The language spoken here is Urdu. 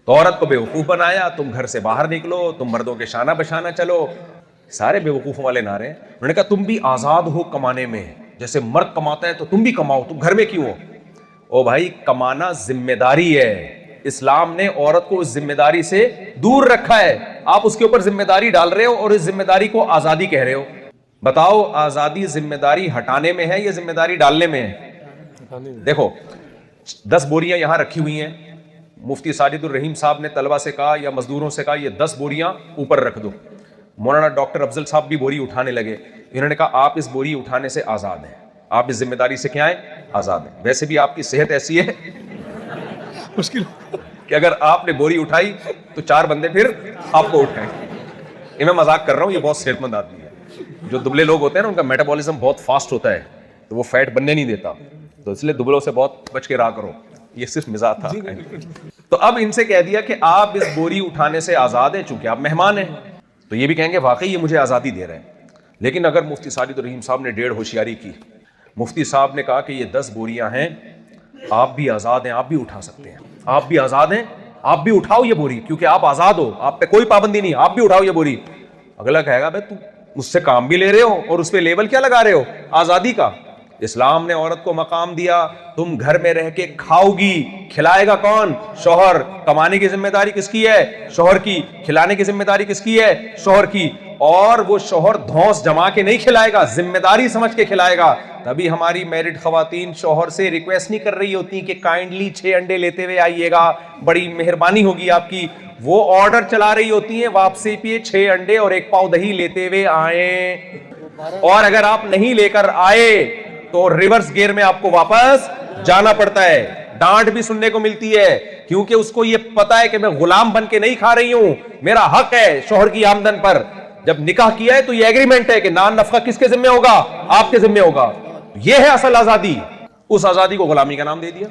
تو عورت کو بیوقوف بنایا, تم گھر سے باہر نکلو, تم مردوں کے شانہ بشانہ چلو, سارے بیوقوفوں والے نعرے. انہوں نے کہا تم بھی آزاد ہو کمانے میں, جیسے مرد کماتا ہے تو تم بھی کماؤ, تم گھر میں کیوں ہو؟ او بھائی کمانا ذمہ داری ہے, اسلام نے عورت کو اس ذمہ داری سے دور رکھا ہے, آپ اس کے اوپر ذمہ داری ڈال رہے ہو اور اس ذمہ داری کو آزادی کہہ رہے ہو. بتاؤ آزادی ذمہ داری ہٹانے میں ہے یا ذمہ داری ڈالنے میں ہے؟ دیکھو 10 بوریاں یہاں رکھی ہوئی ہیں, مفتی ساجد الرحیم صاحب نے طلبہ سے کہا یا مزدوروں سے کہا یہ 10 بوریاں اوپر رکھ دو. مولانا ڈاکٹر افضل صاحب بھی بوری اٹھانے لگے. انہوں نے کہا آپ اس بوری اٹھانے سے آزاد ہیں, آپ اس ذمہ داری سے کیا ہیں؟ آزاد ہیں. ویسے بھی آپ کی صحت ایسی ہے مشکل کہ اگر آپ نے بوری اٹھائی تو 4 بندے پھر آپ کو اٹھائیں. یہ میں مذاق کر رہا ہوں, یہ بہت صحت مند آدمی ہے. جو دبلے لوگ ہوتے ہیں نا ان کا میٹابولزم بہت فاسٹ ہوتا ہے تو وہ فیٹ بننے نہیں دیتا, تو اس لیے دبلوں سے بہت بچ کے رہا کرو. یہ صرف مزاح تھا. تو اب ان سے کہہ دیا کہ آپ اس بوری اٹھانے سے آزاد ہیں چونکہ آپ مہمان ہیں, تو یہ بھی کہیں گے واقعی یہ مجھے آزادی دے رہے ہیں. لیکن اگر مفتی ساجد الرحیم صاحب نے 1.5 ہوشیاری کی, مفتی صاحب نے کہا کہ یہ 10 بوریاں ہیں, آپ بھی آزاد ہیں, آپ بھی اٹھا سکتے ہیں, آپ بھی آزاد ہیں, آپ بھی اٹھاؤ یہ بوری, کیونکہ آپ آزاد ہو, آپ پہ کوئی پابندی نہیں, آپ بھی اٹھاؤ یہ بوری. اگلا کہے گا بھائی تم مجھ سے کام بھی لے رہے ہو اور اس پہ لیبل کیا لگا رہے ہو آزادی کا. اسلام نے عورت کو مقام دیا, تم گھر میں رہ کے کھاؤ گی, کھلائے گا کون؟ شوہر. کمانے کی ذمہ داری کس کی ہے؟ شوہر کی. کھلانے کی ذمہ داری کس کی ہے؟ شوہر کی. اور وہ شوہر دھونس جما کے نہیں کھلائے گا, ذمہ داری سمجھ کے کھلائے گا. تبھی ہماری میرڈ خواتین شوہر سے ریکویسٹ نہیں کر رہی ہوتی کہ کائنڈلی 6 انڈے لیتے ہوئے آئیے گا, بڑی مہربانی ہوگی آپ کی. وہ آرڈر چلا رہی ہوتی ہیں واپسی پہ 6 انڈے اور 1 پاؤ دہی لیتے ہوئے آئیں, اور اگر آپ نہیں لے کر آئے تو ریورس گیئر میں آپ کو واپس جانا پڑتا ہے. ڈانٹ بھی سننے کو ملتی ہے کیونکہ اس کو یہ پتا ہے کہ میں غلام بن کے نہیں کھا رہی ہوں, میرا حق ہے شوہر کی آمدن پر. جب نکاح کیا ہے تو یہ ایگریمنٹ ہے کہ نان نفقہ کس کے ذمہ ہوگا؟ آپ کے ذمہ ہوگا. یہ ہے اصل آزادی. اس آزادی کو غلامی کا نام دے دیا.